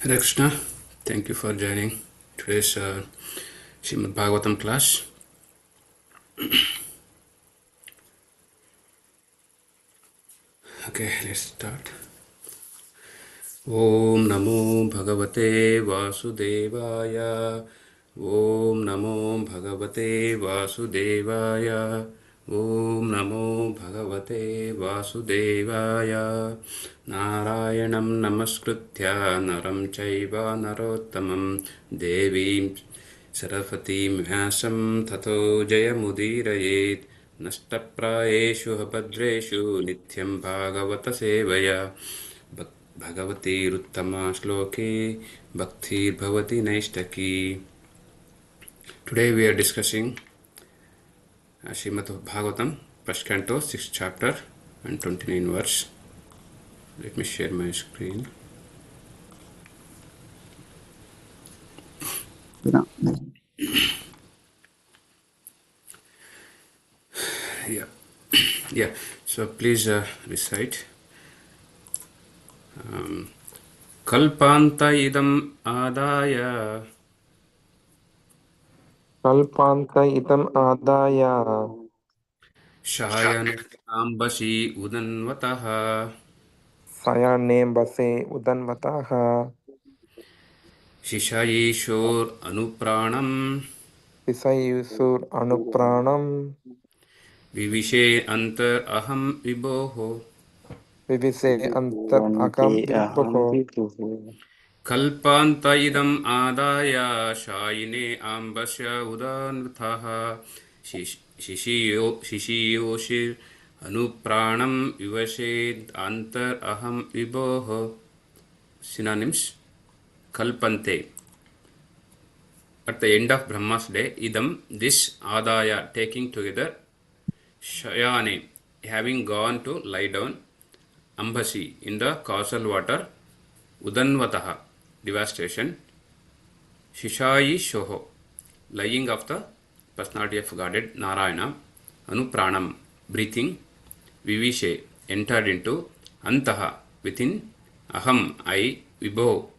Hare Krishna, thank you for joining today's Srimad Bhagavatam class. Okay, let's start. Om Namo Bhagavate Vasudevaya. Om Namo Bhagavate Vasudevaya. Om Namo Bhagavate Vasudevaya. Narayanam Namaskritya Naram Chaiva Narottamam Devim Saraswatim Vyasam Tato Jayamudirayet Nashtaprayeshu Bhadreshu Nityam Bhagavata Sevaya Bhagavati Ruttama Shloke Bhakti Bhavati Naishtaki. Today we are discussing Srimad Bhagavatam, first canto, 6th chapter and 29 verse. Let me share my screen. Yeah. Yeah. So please recite. Kalpanta idam adaya कल्पान्त इदम् आदाय Shayane ambasi udanvataha सायाह्ने बसे उदन्वतः Shishayishor anupranam तिसयुषुर् अनुप्राणम् Vivishe antar aham viboho विविशे अन्तर् Vande अकम् विभुः aham vipuhu. Kalpanta idam adaya Shayine ambasya udanvataha Shishiyoshir anupranam Vivishe antar aham viboho. Synonyms. Kalpante. At the end of Brahma's day, idam, this, adaya, taking together, shayane, having gone to lie down, ambasi, in the causal water, udanvataha, devastation, shishayi shoho, lying of the personality of Godhead, Narayana, anupranam, breathing, vivishe, entered into, antaha, within, aham, I, vibho,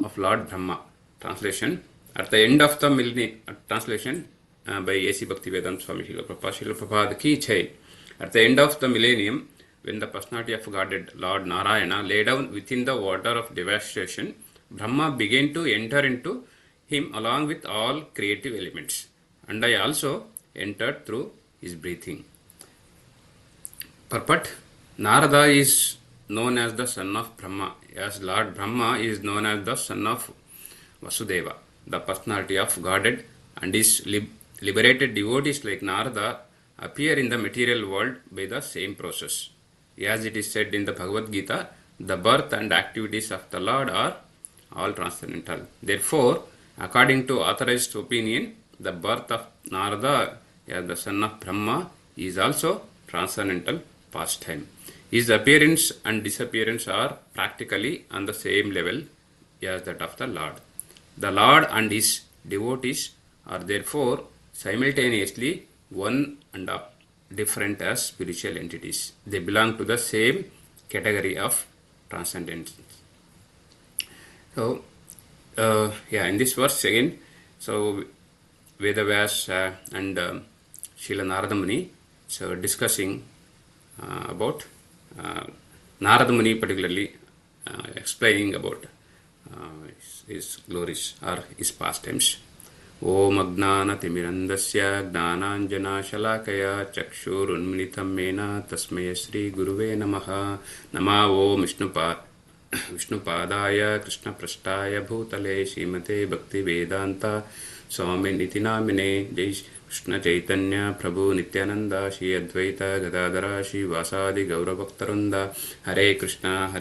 of Lord Brahma. Translation. At the end of the millennium, translation by A.C. Bhaktivedanta Swami Srila Prabhupada ki jai. At the end of the millennium, when the personality of Godhead, Lord Narayana, lay down within the water of devastation, Brahma began to enter into him along with all creative elements. And I also entered through his breathing. Purport. Narada is known as the son of Brahma, as Lord Brahma is known as the son of Vasudeva, the personality of Godhead, and his liberated devotees like Narada appear in the material world by the same process. As it is said in the Bhagavad Gita, the birth and activities of the Lord are all transcendental. Therefore, according to authorized opinion, the birth of Narada as the son of Brahma is also transcendental pastime. His appearance and disappearance are practically on the same level as that of the Lord. The Lord and his devotees are therefore simultaneously one and different as spiritual entities. They belong to the same category of transcendence. So, in this verse again, so Vedavyas and Srila Narada Muni so discussing about Narada Muni particularly explaining about his glories or his pastimes. Om Agnana Timirandasya Gnananjana Shalakaya Chakshurunmilitam Mena Tasmaya Sri Guruve Namaha Nama Om Vishnupadaya Krishna Prashtaya Bhutale Srimate Bhakti Vedanta Swami Niti Namine Jai Krishna Chaitanya Prabhu Nityananda Shri Advaita Gadadara Shri Vasadi Gaura Bhaktaranda Hare Krishna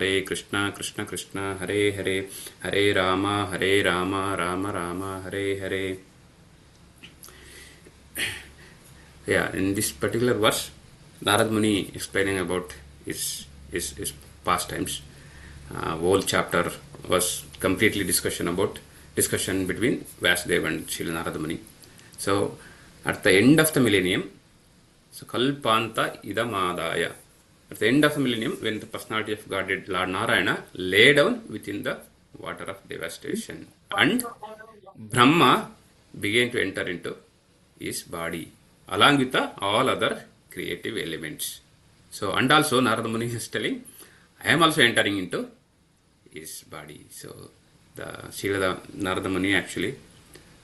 Krishna Krishna Hare Hare Hare Rama Rama Rama Hare Hare. In this particular verse, Narad Muni explaining about his pastimes. Whole chapter was completely discussion between Vasudeva and Srila Narada Muni. So, at the end of the millennium, so Kalpanta Idamadaya. At the end of the millennium, when the personality of Godhead, Lord Narayana, lay down within the water of devastation. And Brahma began to enter into his body along with all other creative elements. So, and also Narada Muni is telling, I am also entering into his body. So, the Srila Narada Muni actually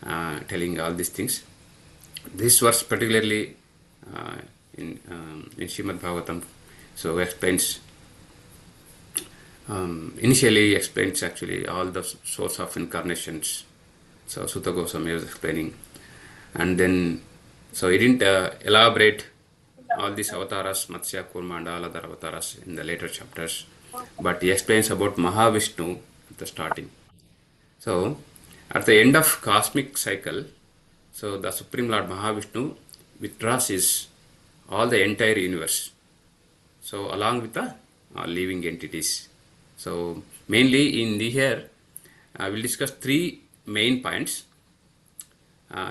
telling all these things. This verse particularly in Srimad Bhagavatam, so explains initially explains actually all the source of incarnations. So Sutta Goswami was explaining, and then so he didn't elaborate all these avatars, Matsya, Kurma, and all other avatars in the later chapters, but he explains about Mahavishnu at the starting. So at the end of cosmic cycle, so the Supreme Lord Mahavishnu withdraws his all the entire universe. So along with the living entities. So mainly in the here, we'll discuss three main points,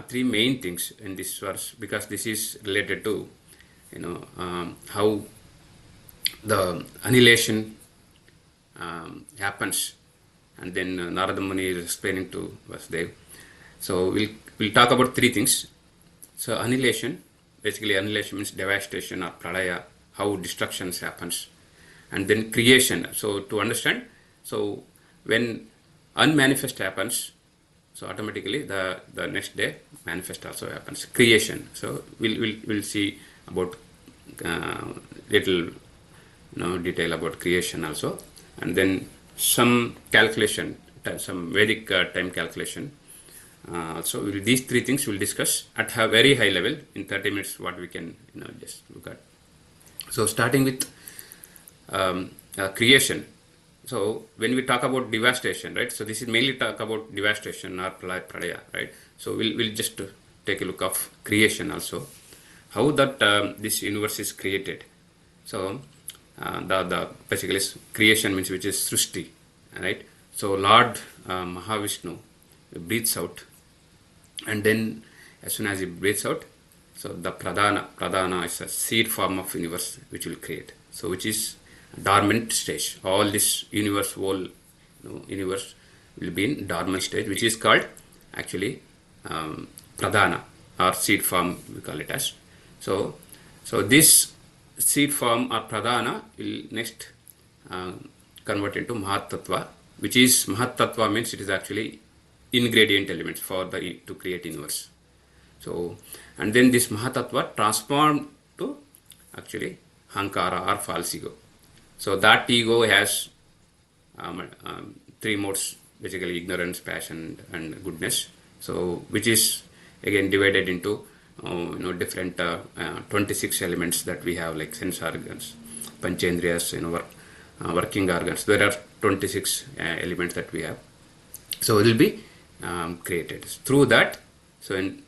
three main things in this verse, because this is related to how the annihilation happens, and then Narada Muni is explaining to Vasudev. So we'll talk about three things. So annihilation, basically annihilation means devastation or pralaya, how destructions happens, and then creation. So to understand, so when unmanifest happens, so automatically the next day manifest also happens. Creation. So we'll see about little detail about creation also, and then some calculation, some Vedic time calculation. Also, these three things we'll discuss at a very high level in 30 minutes. What we can just look at. So starting with creation. So when we talk about devastation, right? So this is mainly talk about devastation or pralaya, right? So we'll just take a look of creation also, how that this universe is created. So the basically creation means which is Srishti, right? So Lord Mahavishnu breathes out, and then as soon as he breathes out, so the pradana is a seed form of universe which will create. So which is dormant stage. All this universe, whole universe will be in dormant stage, which is called actually pradana or seed form, we call it as. So this seed form or pradana will next convert into Mahatattva, which is Mahatattva means it is actually ingredient elements for the to create universe. So and then this Mahatattva transformed to actually Hankara or false ego. So that ego has three modes, basically ignorance, passion, and goodness. So which is again divided into different 26 elements that we have, like sense organs, panchendriyas, working organs. There are 26 elements that we have. So it will be created through that. So in,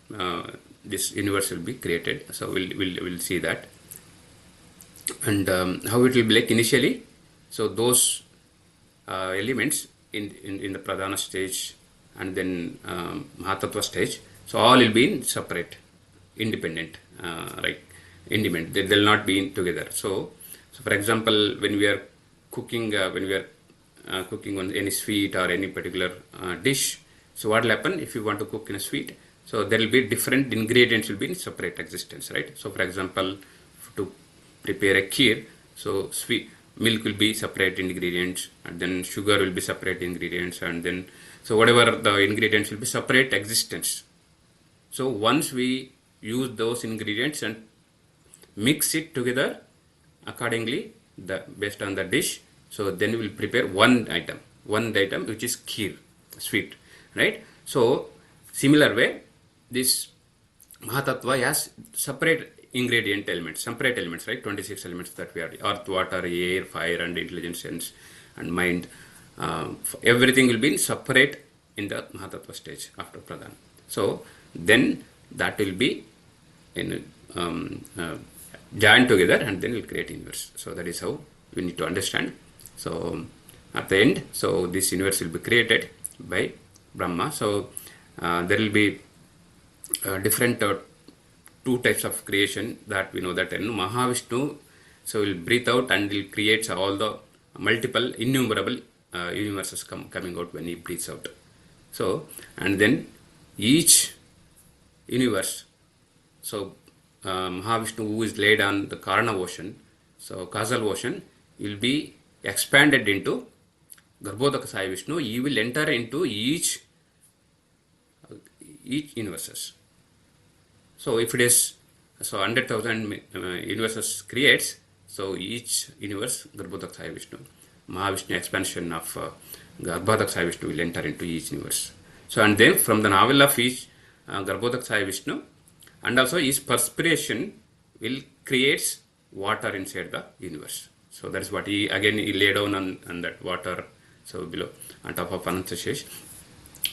this universe will be created. So we'll see that. And how it will be like initially. So those elements in the pradana stage and then Mahatattva stage, so all will be in separate, independent, right? Independent. They will not be in together. So for example, when we are cooking, on any sweet or any particular dish, so what will happen if you want to cook in a sweet? So there will be different ingredients will be in separate existence, right? So for example, to prepare a kheer, so sweet milk will be separate ingredients, and then sugar will be separate ingredients, and then so whatever the ingredients will be separate existence. So once we use those ingredients and mix it together accordingly, based on the dish, so then we will prepare one item which is kheer, sweet, right? So similar way, this Mahatattva has separate ingredient elements, separate elements, right? 26 elements that we have: earth, water, air, fire, and intelligence, sense, and mind. Everything will be separate in the Mahatattva stage after Pradhan. So then that will be in joined together, and then will create universe. So that is how we need to understand. So at the end, so this universe will be created by Brahma. So there will be different two types of creation that we know, that in Mahavishnu, so will breathe out and will create all the multiple innumerable universes coming out when he breathes out. So, and then each universe, so Mahavishnu, who is laid on the Karana ocean, so causal ocean, will be expanded into Garbhodaka Sai Vishnu. He will enter into each universes. So if it is 100,000 universes creates, so each universe Garbhodaka Sai Vishnu, Mahavishnu expansion of Garbhodaka Sai Vishnu will enter into each universe. So and then from the novel of each Garbhodaka Sai Vishnu, and also his perspiration will creates water inside the universe. So that's what he lay down on that water, so below on top of Anantashesh.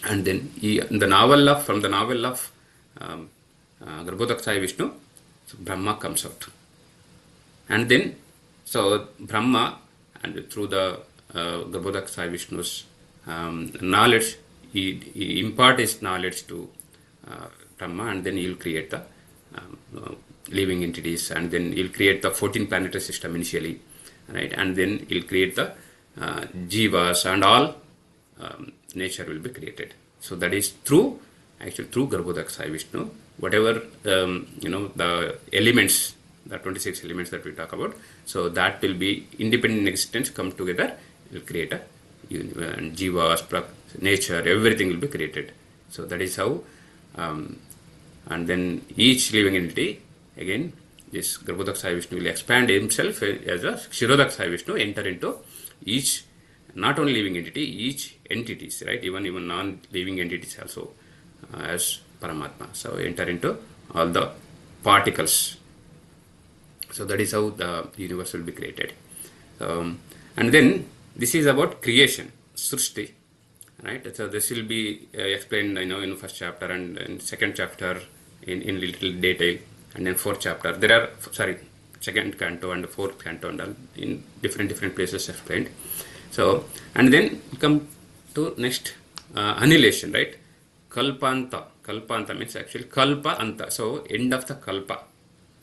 And then from the novel of Garbhodaka Sai Vishnu, so Brahma comes out. And then, so Brahma, and through the Garbhodaka Sai Vishnu's knowledge, he impart his knowledge to Brahma, and then he'll create the living entities, and then he'll create the 14 planetary system initially, right? And then he'll create the jivas, and all nature will be created. So that is through Garbhodaka Sai Vishnu, whatever the elements, the 26 elements that we talk about, so that will be independent existence come together, will create a and jivas, nature, everything will be created. So that is how, and then each living entity, again, this Garbhodaka Sai Vishnu will expand himself as a Kshirodaka Sai Vishnu, enter into each, not only living entity, each entities, right? Even non-living entities also as Paramatma. So enter into all the particles. So that is how the universe will be created. And then this is about creation, Srishti, right? So this will be explained, in first chapter and in second chapter in little detail, and then fourth chapter. There are, second canto and fourth canto, and all in different places explained. So, and then come to next annihilation, right? Kalpanta. Kalpanta means actually Kalpa Anta. So end of the Kalpa.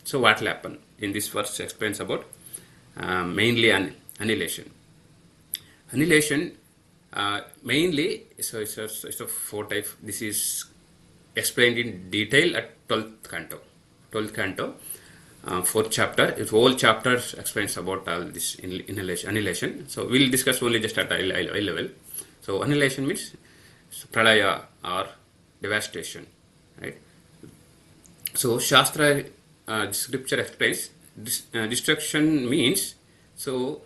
So what will happen? In this verse explains about mainly annihilation. Annihilation mainly, so it's a four type. This is explained in detail at 12th canto. 12th canto, fourth chapter. This whole chapter explains about all this annihilation. So we'll discuss only just at eye level. So annihilation means pralaya or devastation, right? So Shastra, scripture explains destruction means, so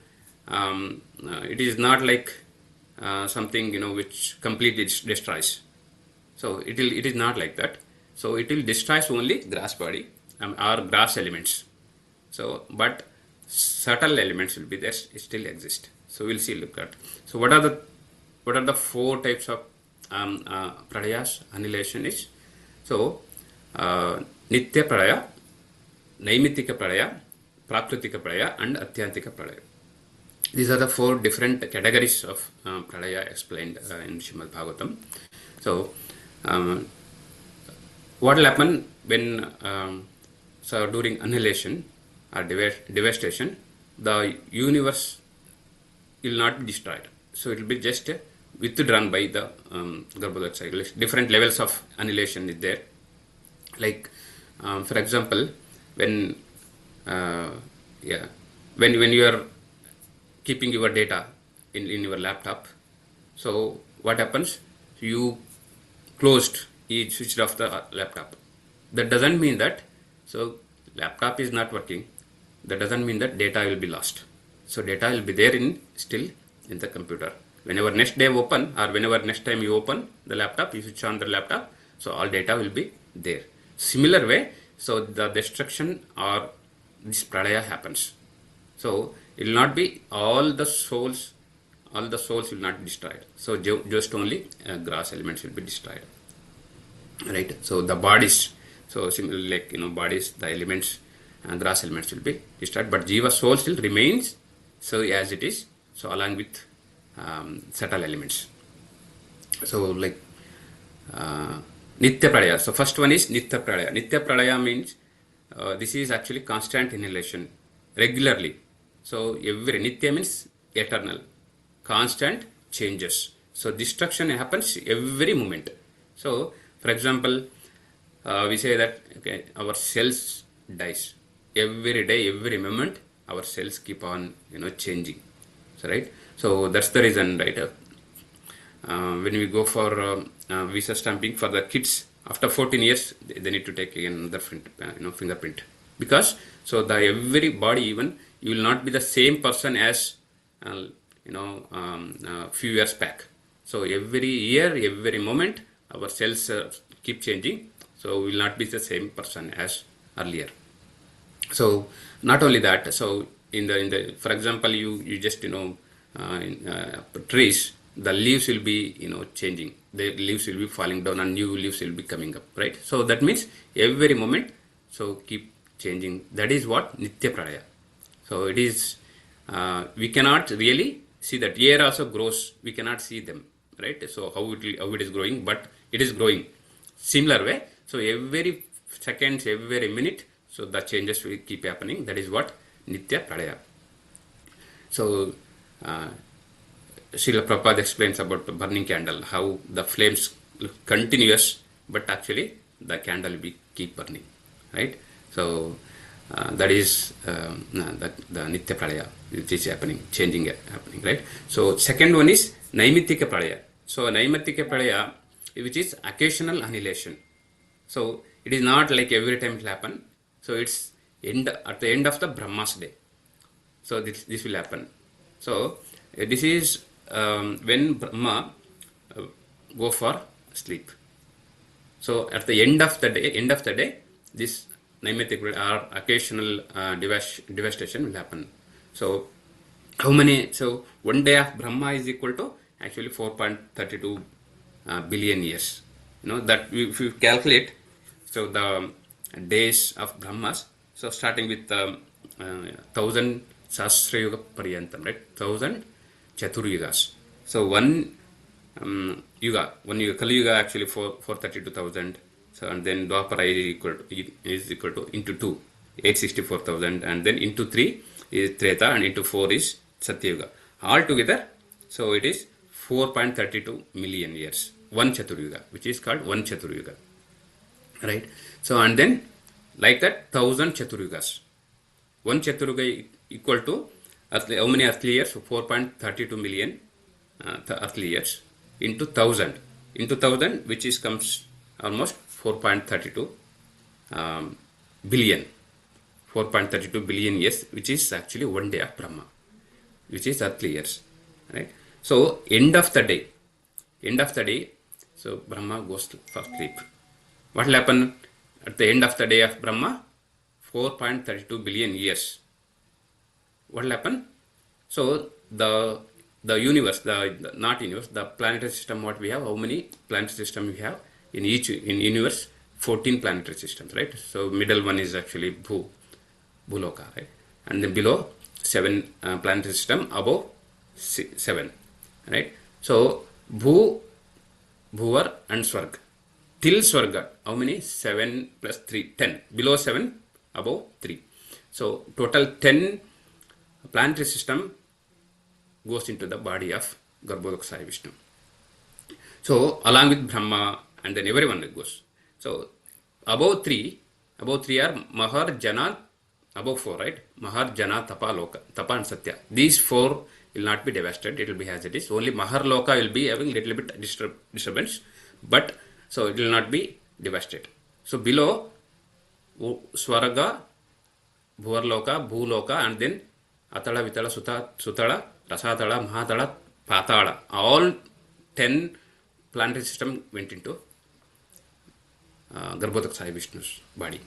it is not like something which completely destroys. So it is not like that. So it will destroy only grass body or grass elements. So but subtle elements will be there, still exist. So we'll see, look at. So what are the four types of pralayas? Annihilation is, so nitya pralaya, naimittika pralaya, prakritika pralaya, and atyantika pralaya. These are the four different categories of pralaya explained in Srimad Bhagavatam. So what will happen when so during annihilation or devastation, the universe will not be destroyed. So it will be just withdrawn by the Garbhodaka cycle. Different levels of annihilation is there. Like for example, when you are keeping your data in your laptop, so what happens? You switched off the laptop. That doesn't mean that, so laptop is not working. That doesn't mean that data will be lost. So data will be there still in the computer. Whenever next day open, or whenever next time you open the laptop, you switch on the laptop, so all data will be there. Similar way, so the destruction or this pralaya happens. So it will not be all the souls will not be destroyed. So just only grass elements will be destroyed, right? So the bodies, so similarly like bodies, the elements and grass elements will be destroyed, but jiva soul still remains so as it is, so along with subtle elements. So like nitya pralaya. So first one is nitya pralaya. Nitya pralaya means this is actually constant inhalation regularly. So every nitya means eternal, constant changes. So destruction happens every moment. So for example, we say that okay, our cells dies every day, every moment. Our cells keep on changing. So right. So that's the reason, right? When we go for visa stamping for the kids after 14 years, they need to take another fingerprint, because so the every body, even you will not be the same person as few years back. So every year, every moment, our cells keep changing. So we will not be the same person as earlier. So not only that, so in the for example, you just trees, the leaves will be changing, the leaves will be falling down and new leaves will be coming up, right? So that means every moment, so keep changing. That is what nitya pralaya. So it is we cannot really see that. Air also grows, we cannot see them, right? So how it is growing, but it is growing similar way. So every seconds, every minute, so the changes will keep happening. That is what nitya pralaya. So Srila Prabhupada explains about the burning candle, how the flames look continuous, but actually the candle will keep burning, right? So that is the nitya pralaya, which is happening, changing happening, right? So second one is naimittika pralaya. So naimittika pralaya, which is occasional annihilation. So it is not like every time it will happen. So it's at the end of the Brahma's day. So this will happen. So this is when Brahma go for sleep. So at the end of the day, this naimittic or occasional devastation will happen. So how many? So 1 day of Brahma is equal to actually 4.32 billion years. That if you calculate, so the days of Brahmas, so starting with 1000 Sahasra Yuga Paryantam, right? 1000 Chaturyugas. So one yuga, Kali Yuga actually 432,000. So and then Dwapara is equal to into 2, 864,000, and then into 3 is Treta, and into 4 is Satya Yuga. All together, so it is 4.32 million years. One Chaturyuga, which is called one Chaturyuga, right? So and then like that 1000 Chaturyugas. One Chaturyuga equal to how many earthly years? 4.32 million earthly years into 1000. Into 1000, which is comes almost 4.32 billion. 4.32 billion years, which is actually 1 day of Brahma, which is earthly years, right? So end of the day, so Brahma goes for sleep. What will happen at the end of the day of Brahma? 4.32 billion years. What will happen? So the universe, the not universe, the planetary system, what we have, how many planetary system we have in universe? 14 planetary systems, right? So middle one is actually Bhuloka, right? And then below 7 planetary system, above 7, right? So Bhuvar and Swarga. Till Swarga, how many? 7 plus 3, 10. Below 7, above 3. So total 10 planetary system goes into the body of Garbhodakshaya Vishnu. So along with Brahma and then everyone goes. So above 3 are Mahar, Jana, above 4, right? Mahar, Jana, Tapa, Loka, Tapa and Satya. These 4 will not be devastated, it will be as it is. Only Mahar Loka will be having little bit disturbance, but so it will not be devastated. So below Swaraga, Bhuvarloka, Bhuloka, and then Atala, Vitala, Sutala, Rasatala, Mahatala, Patala. All 10 planetary system went into Garbhodakshaya Vishnu's body.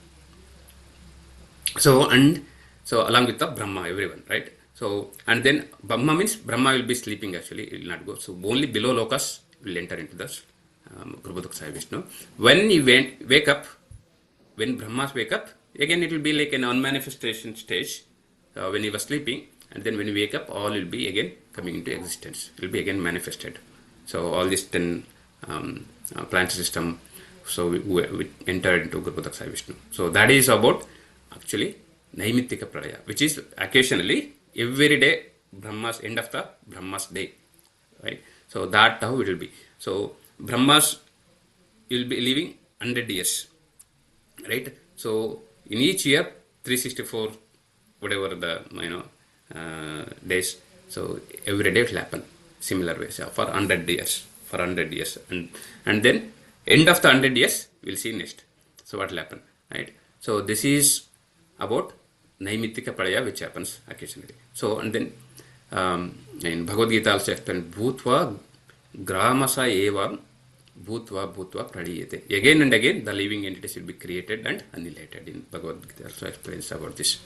So along with the Brahma, everyone, right? So and then Brahma means Brahma will be sleeping actually, it will not go. So only below Lokas will enter into the Garbhodakshaya Vishnu. When he wake up, when Brahmas wake up, again it will be like an unmanifestation stage when he was sleeping, and then when he wake up, all will be again coming into existence. It will be again manifested. So all these 10 planetary system, so we enter into Garbhodakshaya Vishnu. So that is about actually Naimittika Pralaya, which is occasionally every day Brahma's end of the Brahma's day, right? So that how it will be. So Brahmas will be living 100 years, right? So in each year 364 whatever the days, so every day it will happen similar ways, for 100 years, and then end of the 100 years we'll see next. So what will happen, right? So this is about Naimitika Pralaya, which happens occasionally. So and then in Bhagavad Gita also explained Bhutva Gramasa Eva Bhutva Bhutva Pradiyate. Again and again the living entities will be created and annihilated. In Bhagavad Gita also explains about this.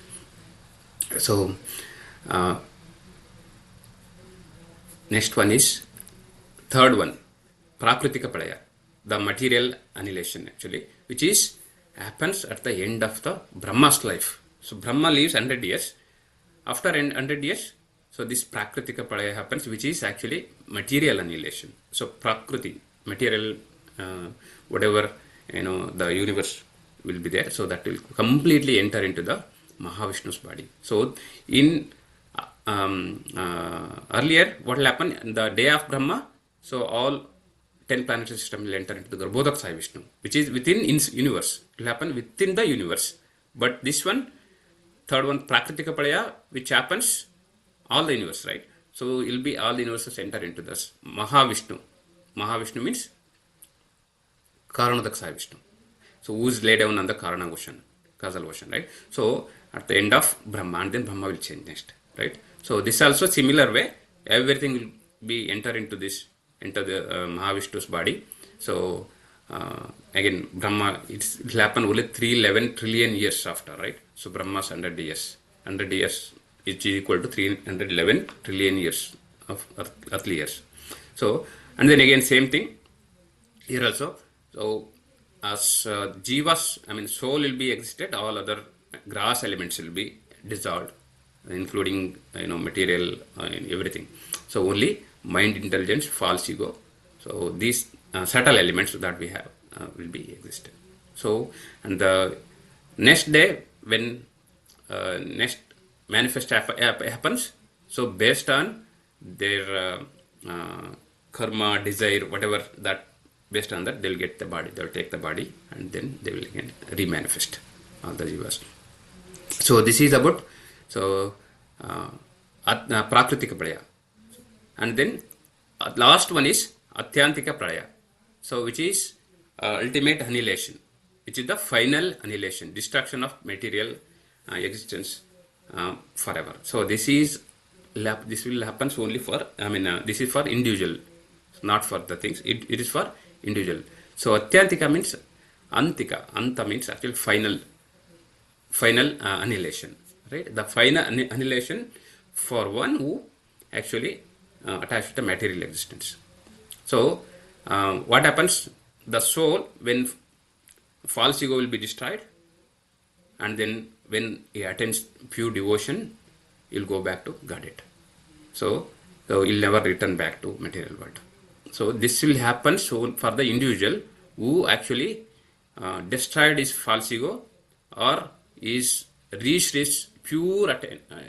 So next one is third one, Prakritika Pralaya, the material annihilation actually, which is happens at the end of the Brahma's life. So Brahma lives 100 years. After 100 years, so this Prakritika Pralaya happens, which is actually material annihilation. So Prakriti, material, whatever the universe will be there, so that will completely enter into the Mahavishnu's body. So in earlier, what will happen the day of Brahma? So all 10 planetary system will enter into the Garbhodak Sai Vishnu, which is within universe. It will happen within the universe. But this one, third one, Prakritika Pralaya, which happens all the universe, right? So it will be all the universes enter into this Mahavishnu. Mahavishnu means Karanadak Sai Vishnu. So who is laid down on the Karana ocean, causal ocean, right? So at the end of Brahma, and then Brahma will change next, right? So this also similar way, everything will be enter into the Mahavishnu's body. So again, Brahma, it will happen only 311 trillion years after, right? So Brahma's 100 years. 100 years is equal to 311 trillion years of earthly years. So, and then again, same thing here also. So, as jivas, soul will be existed, all other grass elements will be dissolved, including material, everything. So only mind, intelligence, false ego. So these subtle elements that we have will be existed. So and the next day when next manifest happens, so based on their karma, desire, whatever that, based on that, they will get the body, they will take the body, and then they will again remanifest all the jivas. So this is about Prakritika Pralaya. And then last one is Atyantika Pralaya, so which is ultimate annihilation, which is the final annihilation, destruction of material existence forever. So this will happen only for, this is for individual, not for the things. It is for individual. So Atyantika means Antika. Anta means actually final annihilation, right? The final annihilation for one who actually attached to material existence. So what happens? The soul, when false ego will be destroyed, and then when he attains pure devotion, he'll go back to Godhead. So he'll never return back to material world. So this will happen for the individual who actually destroyed his false ego, or is reached his pure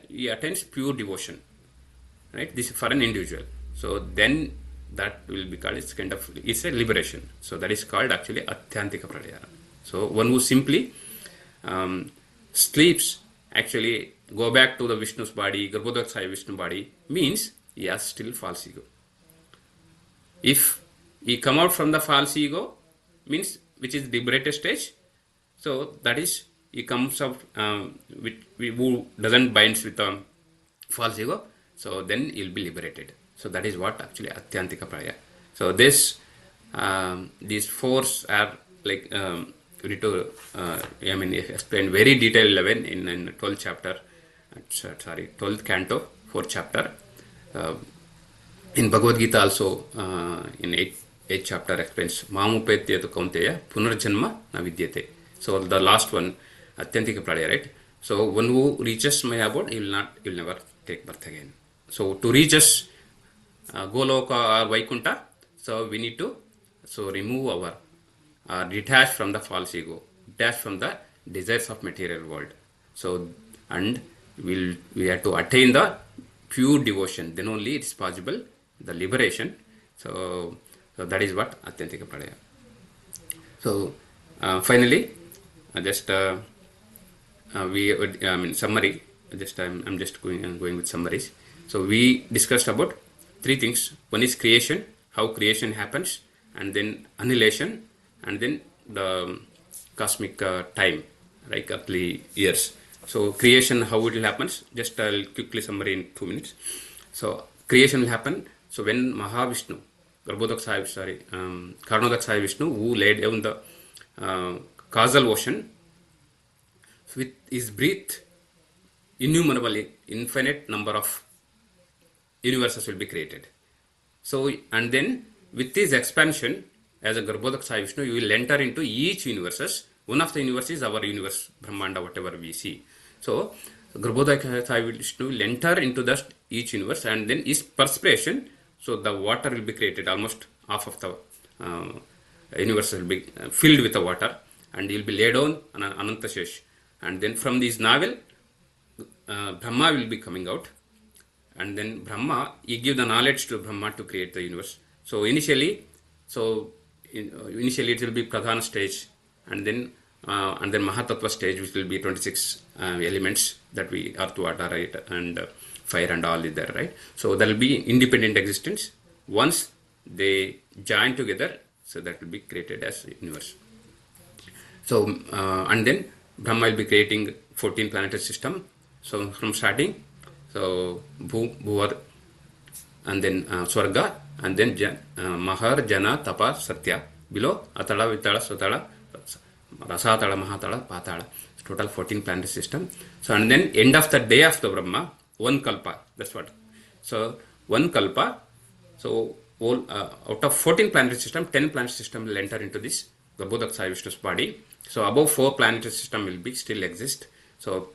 he attains pure devotion, right? This is for an individual. So then that will be called, it's a liberation. So that is called actually Atyantika Pralaya. So one who simply sleeps, actually go back to the Vishnu's body, Garbhodak Sai Vishnu body, means he has still false ego. If he come out from the false ego, means which is liberated stage, so that is he comes out who doesn't binds with the false ego, so then he'll be liberated. So that is what actually Atyantika Pralaya. So this these fours are like we need to explain very detailed level in 12th chapter, 12th canto, 4th chapter. In Bhagavad Gita also in 8th chapter explains Mamupetya tu kaunteya punarjanma na vidyate. So the last one, Atyantika Pralaya, right? So one who reaches my abode, he will never take birth again. So to reach us Goloka or Vaikuntha, so we need to remove our detach from the false ego, detach from the desires of material world. So and we have to attain the pure devotion. Then only it is possible the liberation. So that is what Atyantika Pralaya. So finally, just summary. I'm just going with summaries. So we discussed about three things. One is creation, how creation happens, and then annihilation, and then the cosmic time, like earthly years. So creation, how it will happen? Just I'll quickly summary in 2 minutes. So creation will happen. So when Mahavishnu, Karnodaksaya Vishnu, who laid down the causal ocean, with his breath, innumerable, infinite number of universes will be created. So, and then with this expansion, as a Garbhodaksaya Vishnu, you will enter into each universes. One of the universes is our universe, Brahmanda, whatever we see. So, Garbhodaksaya Vishnu will enter into each universe, and then his perspiration, so the water will be created, almost half of the universe will be filled with the water, and he will be laid on Anantashesh. And then from this navel, Brahma will be coming out, and then Brahma, he give the knowledge to Brahma to create the universe. So initially it will be Pradhana stage, and then Mahatattva stage, which will be 26 elements that we earth, water, right, and fire and all is there, right? So there will be independent existence. Once they join together, so that will be created as universe. So and then Brahma will be creating 14 planetary system. So from starting, so Bhuvar, and then Swarga, and then Mahar, Jana, Tapa, Satya. Below Atala, Vitala, Sutala, Rasatala, Mahatala, Patala. Total 14 planetary system. So and then end of the day of the Brahma, one kalpa. That's what. So one kalpa. So all out of 14 planetary system, 10 planetary system will enter into this Garbhodaksaya Vishnu's body. So above 4 planetary system will be still exist. So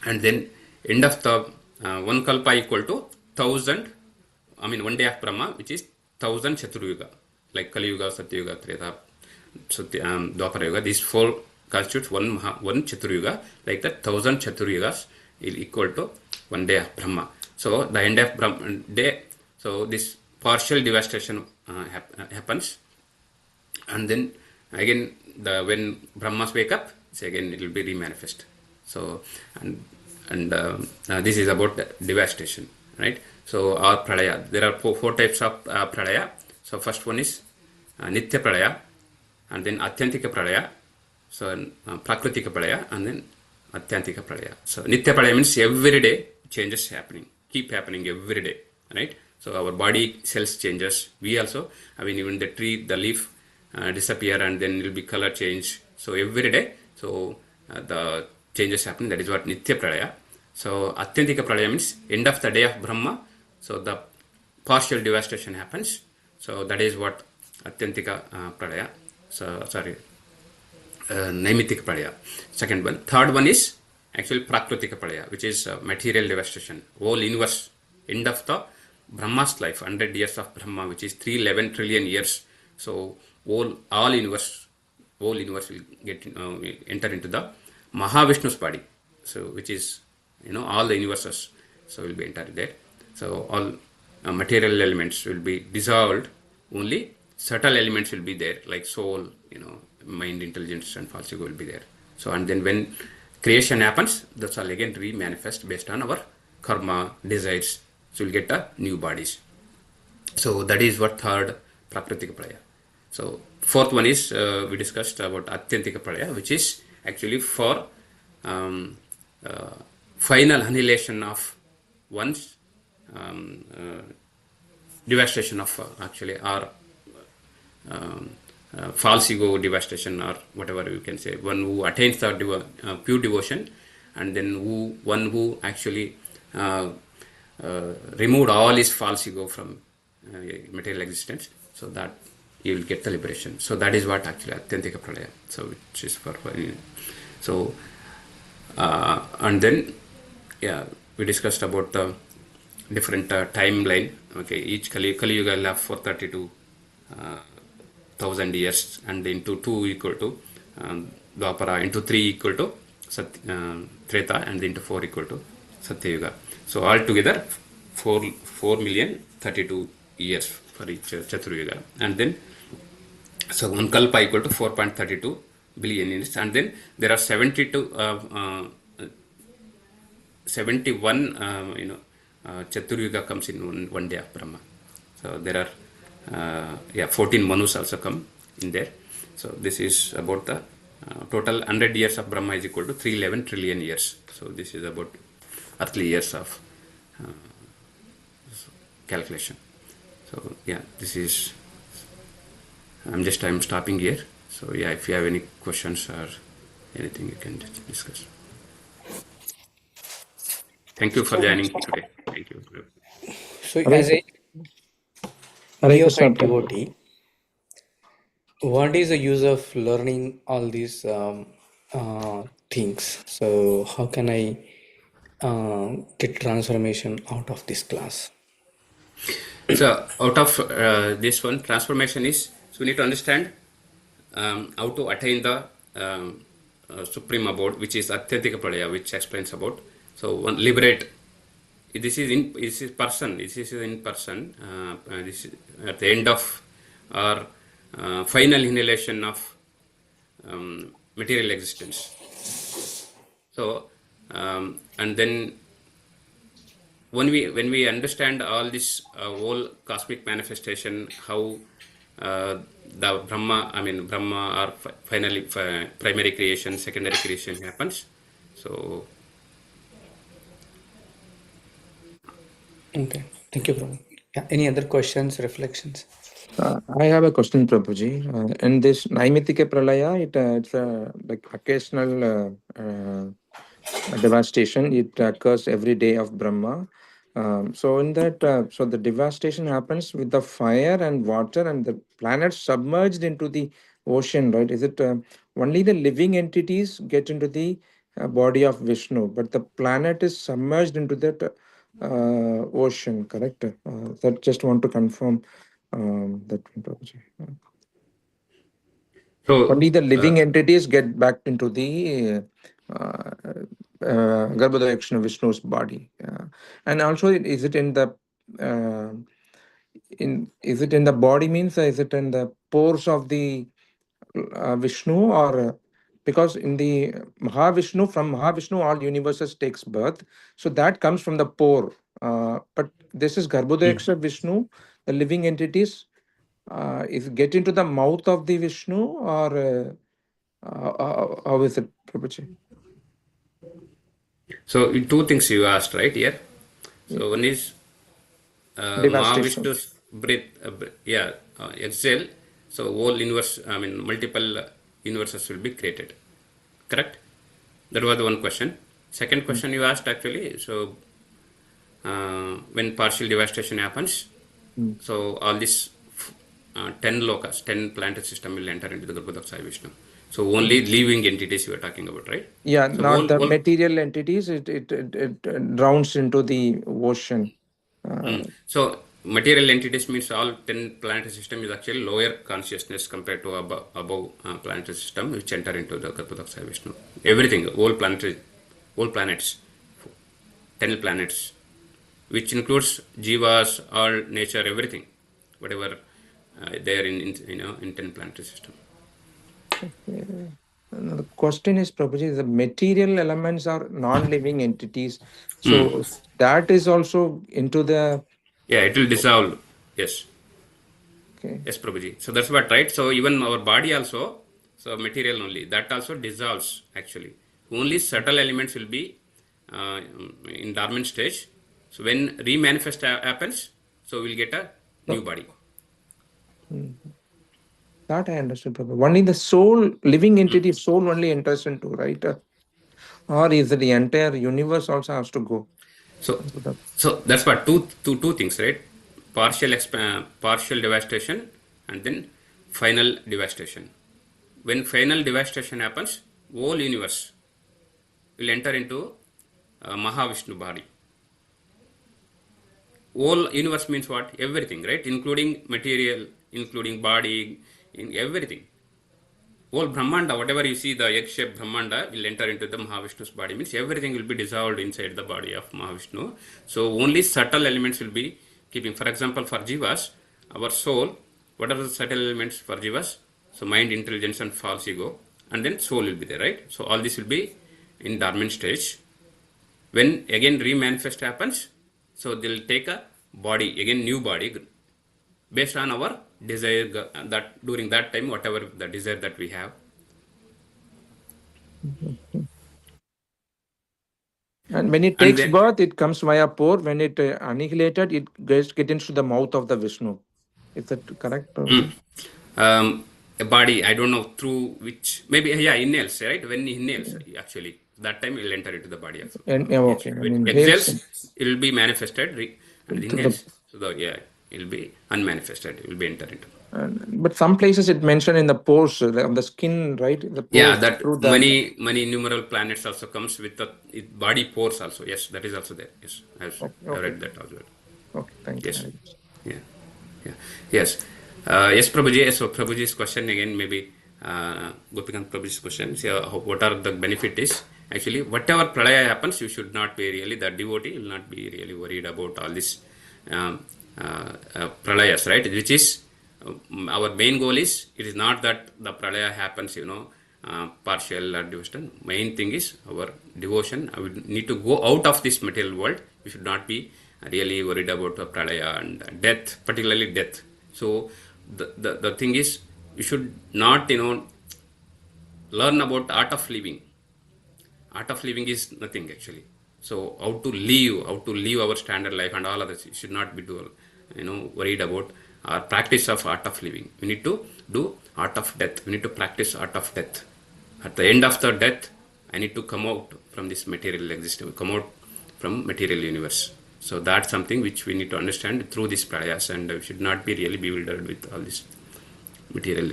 and then end of the one kalpa equal to 1000. I mean 1 day of Brahma, which is 1000 Chaturyuga, like Kali Yuga, Satya Yuga, Treta, Dwapara Yuga. These 4 constitutes one Chaturyuga. Like that, 1000 Chaturyugas is equal to 1 day of Brahma. So the end of Brahma day, so this partial devastation happens, and then again when Brahmas wake up, so again it will be remanifest. So and this is about the devastation, right? So or pralaya, there are four types of pralaya. So first one is Nitya pralaya, and then Atyantika pralaya, so Prakritika pralaya, and then Atyantika pralaya. So Nitya pralaya means every day changes happening, keep happening every day, right? So our body cells changes. We also, I mean, even the tree, the leaf disappear, and then it will be color change. So every day, so the changes happen. That is what Nitya pralaya. So Atyantika pralaya means end of the day of Brahma. So the partial devastation happens. So that is what Atyantika pralaya. So sorry, Naimitika pralaya. Second one. Third one is actually Prakritika pralaya, which is material devastation. Whole universe, end of the Brahma's life, 100 years of Brahma, which is 311 trillion years. So all universe will get enter into the Mahavishnu's body. So which is all the universes, so will be entered there. So all material elements will be dissolved. Only subtle elements will be there, like soul, mind, intelligence, and false ego will be there. So and then when creation happens, that's all again re-manifest based on our karma, desires. So we'll get new bodies. So that is what third Prakritika pralaya. So fourth one is we discussed about Atyantika pralaya, which is actually for final annihilation of one's devastation of actually our false ego devastation, or whatever you can say. One who attains the pure devotion, and then one who actually removed all his false ego from material existence, so that you will get the liberation. So that is what actually Atyantika pralaya. So which is for so and then we discussed about the different timeline. Okay, each Kali Yuga will have 432,000 years, and into 2 equal to Dwapara, into 3 equal to Treta, and into 4 equal to Satya Yuga. So altogether 4,032,000 years for each Chaturyuga. And then, so one kalpa equal to 4.32 billion units. And then there are 71 Chaturyuga comes in one day of Brahma. So there are 14 Manus also come in there. So this is about the total 100 years of Brahma is equal to 311 trillion years. So this is about earthly years of calculation. So yeah, this is, I'm stopping here. So yeah, if you have any questions or anything, you can discuss. Thank you for joining today. Thank you. So, Hare as a Hare Krishna, neophyte Prabhu. devotee, what is the use of learning all these things? So, how can I get transformation out of this class? So out of this one, transformation is, so we need to understand how to attain the supreme abode, which is Atyantika Pralaya, which explains about. So one liberate. This is person. This is in person. This is at the end of our final annihilation of material existence. So and then when we understand all this whole cosmic manifestation, how the Brahma or finally primary creation, secondary creation happens. So Okay, thank you, Prabhu. Yeah, any other questions, reflections? I have a question, Prabhuji. In this Naimitike Pralaya, it's like occasional devastation. It occurs every day of Brahma. So in that, so the devastation happens with the fire and water and the planets submerged into the ocean, right? Is it only the living entities get into the body of Vishnu, but the planet is submerged into that ocean, correct? That just want to confirm that, Prabhuji. so Only the living entities get back into the Garbhodaya Vishnu's body. And also, is it in the is it in the body, means is it in the pores of the Vishnu, or because in the Mahavishnu, from Mahavishnu all universes takes birth, so that comes from the pore. But this is Garbhodaya Vishnu, the living entities is get into the mouth of the Vishnu, or how is it, Prabhuji? so two things you asked right here. So one is Devastation. Mahavishnu's breath, exhale. So whole universe, multiple universes will be created. Correct? That was the one question. Second question you asked actually. So when partial devastation happens, so all this 10 lokas, 10 planetary system will enter into the Garbhodakshaya Vishnu. So only living entities you are talking about, right? Yeah, So not the material entities. It drowns into the ocean. So material entities means all 10 planetary system is actually lower consciousness compared to above planetary system, which enter into the Garbhodakshaya Vishnu. Everything, whole planets, 10 planets, which includes jivas, all nature, everything, whatever there in 10 planetary system. The question is, Prabhuji, the material elements are non-living entities. So that is also into the... Yeah, it will dissolve. Yes. Okay. Yes, Prabhuji. So that's what, right? So even our body also, so material only, that also dissolves actually. Only subtle elements will be in dormant stage. So when remanifest happens, so we'll get a new body. That I understood, Prabhuji. Only the soul, living entity, soul only enters into, right? Or is it the entire universe also has to go? So that's what two things, right? Partial devastation and then final devastation. When final devastation happens, whole universe will enter into Mahavishnu body. Whole universe means what? Everything, right? Including material, including body, in everything. Whole Brahmanda, whatever you see, the egg-shaped Brahmanda will enter into the Mahavishnu's body. Means everything will be dissolved inside the body of Mahavishnu. So only subtle elements will be keeping. For example, for Jivas, our soul, what are the subtle elements for Jivas? So mind, intelligence and false ego, and then soul will be there, right? So all this will be in dormant stage. When again remanifest happens, so they'll take a body, again new body, based on our desire, that during that time, whatever the desire that we have. And when it And takes then birth, it comes via pore. When it annihilated, it get into the mouth of the Vishnu. Is that correct, Prabhuji? a body, I don't know through which, maybe, yeah, inhales, right? When he inhales, actually, that time it will enter into the body of And yes. okay, When when it inhales exhales, it will be manifested, and into the. inhales, so the, yeah, it will be unmanifested, it will be entered into. But some places it mentioned in the pores of the skin, right? The Yeah, pores that through that. many innumerable planets also comes with the body pores also. Yes, that is also there. Yes, Okay, I've okay, read that as well. okay. Thank you Yes. very much. Yeah. Yeah. Yes. Yes, Prabhuji. So Prabhuji's question again, maybe Gopikant Prabhuji's question. So, what are the benefit is actually whatever pralaya happens, you should not be really, the devotee will not be really worried about all this pralayas, right? Which is our main goal is, it is not that the pralaya happens, partial or devotion. Main thing is our devotion. We need to go out of this material world. We should not be really worried about pralaya and death, particularly death. So the thing is, we should not learn about art of living. Art of living is nothing actually. So how to live our standard life and all others, you should not be worried about our practice of art of living. We need to do art of death. We need to practice art of death. At the end of the death, I need to come out from this material existence, come out from material universe. So that's something which we need to understand through these pralayas, and we should not be really bewildered with all this material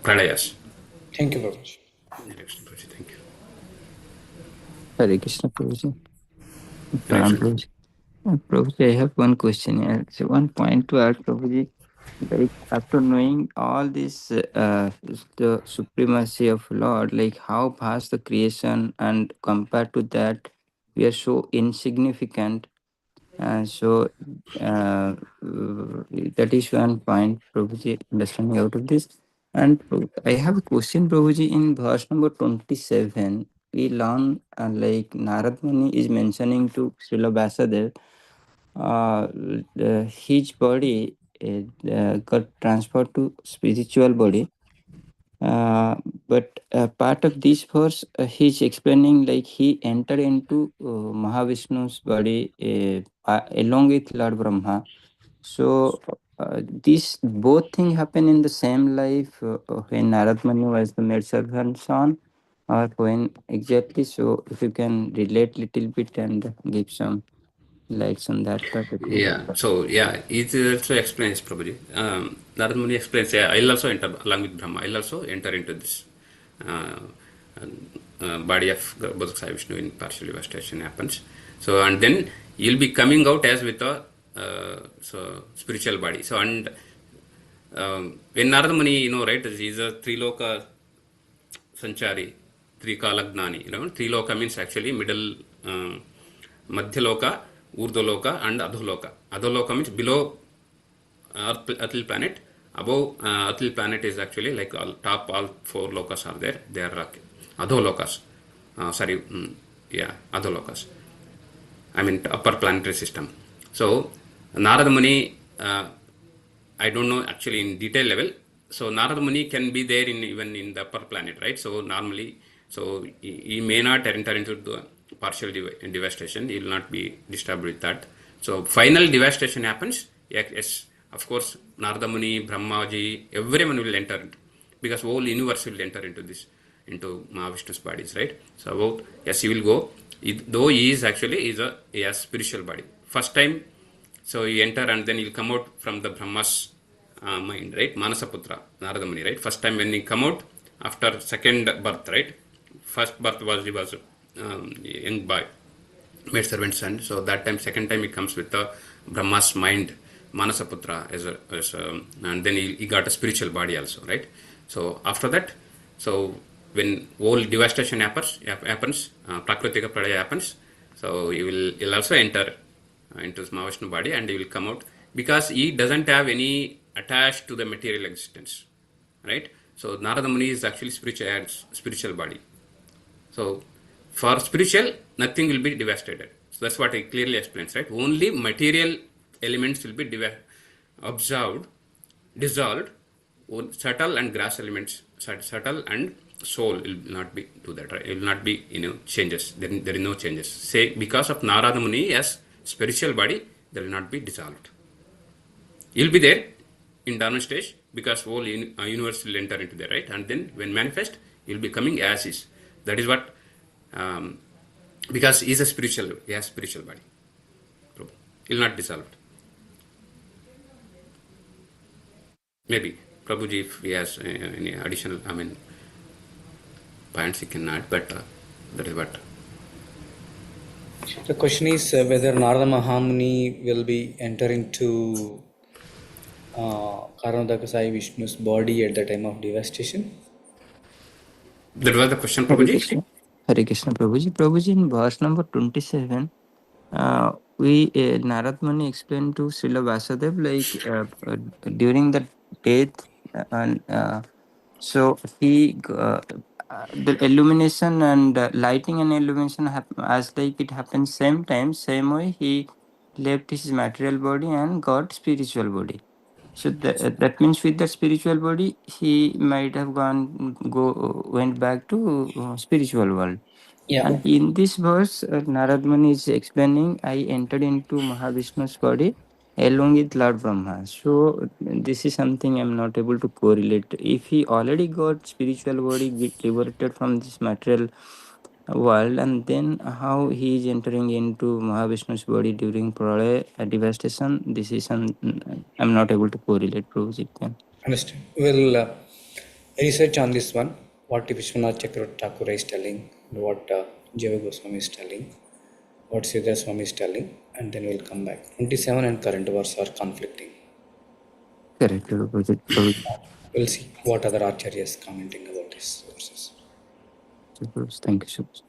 pralayas. Thank you, Prakash. Thank you. Hare Krishna, Prabhuji. Next. Pranam, Prabhuji. Prabhuji, I have one question here. So one point to add, Prabhuji. Like after knowing all this, the supremacy of Lord, like how vast the creation, and compared to that, we are so insignificant. So that is one point, Prabhuji, understanding out of this. And I have a question, Prabhuji, in verse number 27. We learn like Narad Muni is mentioning to Srila Vyasadeva, his body got transferred to spiritual body. But part of this verse, he's explaining like he entered into Mahavishnu's body along with Lord Brahma. So these both things happen in the same life when Narad Muni was the maid servant's son, or when exactly. So if you can relate little bit and give some lights on that part. Yeah, so yeah, it also explains Prabhuji. Narad Muni explains, yeah, I'll also enter along with Brahma. I'll also enter into this uh, body of Bodhak Sai Vishnu in partial devastation happens. So and then you'll be coming out as with a spiritual body. So and when Narad Muni, right, he's a Triloka Sanchari, Trikalagnani. Triloka means actually middle, Madhyaloka, Urdhaloka, and Adholoka. Adholoka means below earthly planet. Above earthly planet is actually like all four lokas are there. They are Adholokas. Adholokas. I mean upper planetary system. So Narada Muni, I don't know actually in detail level. So Narada Muni can be there even in the upper planet, right? So normally, so he may not enter into the partial devastation. He will not be disturbed with that. So final devastation happens. Yes, of course, Narada Muni, Brahmaji, everyone will enter, because whole universe will enter into this, into Mahavishnu's bodies, right? So about, yes, he will go. Though he is actually he has spiritual body. First time, so he enter and then he'll come out from the Brahma's mind, right? Manasaputra, Narada Muni, right? First time when he come out after second birth, right? First birth he was young boy, maid servant son. So that time, second time he comes with the Brahma's mind, Manasaputra, and then he got a spiritual body also, right? So after that, so when whole devastation happens, Prakritika Pradaya happens, so he'll also enter into his Mahavishnu body, and he will come out because he doesn't have any attached to the material existence, right? So Narada Muni is actually spiritual body. So for spiritual, nothing will be devastated. So that's what he clearly explains, right? Only material elements will be observed, dissolved. Subtle and gross elements, subtle and soul will not be do that, right? It will not be changes. There is no changes. Say because of Narada Muni as spiritual body, there will not be dissolved. You'll be there in dormant stage because whole universe will enter into there, right? And then when manifest, you'll be coming as is. That is what, because he has spiritual body. He'll not dissolved. Maybe Prabhuji, if he has any additional, points he can add, but that is what. The question is whether Narada Mahamuni will be entering to Karanodaka Sai Vishnu's body at the time of devastation. That was the question, Hare Prabhuji. Krishna. Hare Krishna, Prabhuji. Prabhuji, in verse number 27, Narad Muni explained to Srila Vasudev, like during the death, and so the illumination and lighting and illumination as like it happens same time, same way he left his material body and got spiritual body. So that means with the spiritual body, he might have went back to spiritual world. Yeah. And in this verse, Narad Muni is explaining, I entered into Mahavishnu's body along with Lord Brahma. So this is something I'm not able to correlate. If he already got spiritual body, get liberated from this material world, and then how he is entering into Mahavishnu's body during Pralaya devastation, this is I'm not able to correlate, Prabhuji. Understand. We'll research on this one. What Vishwanath Chakravarti Thakur is telling, what Jiva Goswami is telling, what Siddha Swami is telling, and then we'll come back. 27 and current verse are conflicting. Correct, Prabhuji. We'll see what other acharyas commenting about these verses. Thank you so much.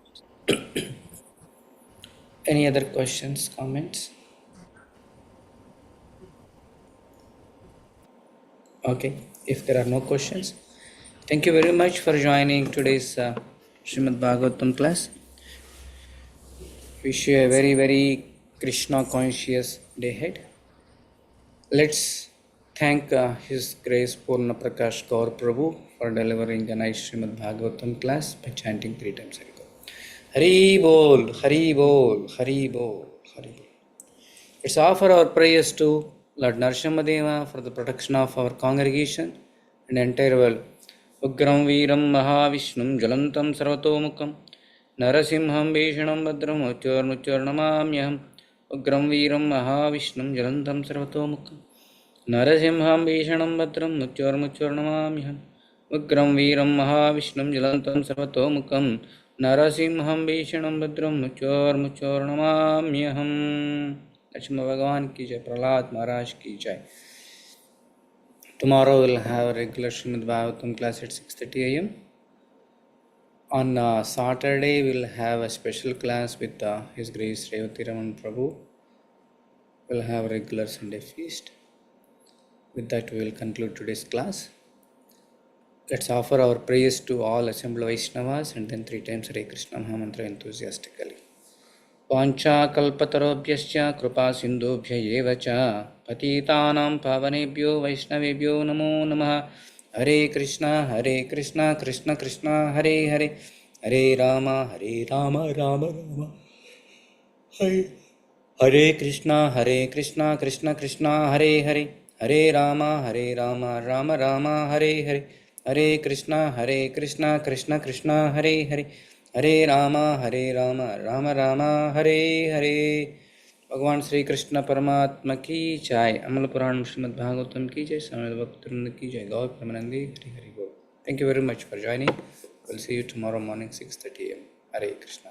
Any other questions, comments? Okay, if there are no questions, thank you very much for joining today's Srimad Bhagavatam class. Wish you a very, very Krishna conscious day ahead. Let's thank His Grace Purna Prakash Gaura Prabhu for delivering a nice Srimad Bhagavatam class by chanting 3 times Hari Bol, Hari Bol, Hari Bol, Hari Bol. Let's offer our prayers to Lord Narasimhadeva for the protection of our congregation and entire world. Ugram Veeram Mahavishnum Jalantam Sarvatomukam Narasimham Vishnam Badram Ucharnamamyaham Ugram Veeram Mahavishnum Jalantam Sarvatomukam Narasimham Vishnam Badram Ucharnamamyaham Ugram Veeram Mahavishnum Jalantam Sarvatomukam Narasimham Vishnam Badram Ucharnamamyaham. Lakshmi Bhagavan ki jai, Prahlad Maharaj ki jai. Tomorrow we'll have a regular Srimad Bhagavatam class at 6:30 a.m. On Saturday we'll have a special class with His Grace Revati Raman Prabhu. We'll have a regular Sunday feast. With that we will conclude today's class. Let's offer our prayers to all assembled Vaishnavas and then 3 times Hare Krishna Mahamantra enthusiastically. वाञ्छाकल्पतरुभ्यश्च कृपासिन्धुभ्य एव च पतितानां पावनेभ्यो वैष्णवेभ्यो नमो नमः. हरे कृष्णा कृष्ण कृष्ण हरे हरे, हरे राम राम राम हरे हरे कृष्णा कृष्ण कृष्ण हरे हरे, हरे राम राम राम हरे हरे, हरे कृष्णा कृष्ण कृष्ण हरे हरे, हरे राम राम राम हरे हरे. भगवान श्री कृष्ण परमात्मा की जय. अमल पुराण श्रीमद् भागवतम की जय. समवेत भक्तवृंद की जय. गौर प्रेमानंदी. हरि हरि बोल. Thank you very much for joining. We'll see you tomorrow morning 6:30 a.m. Hare Krishna.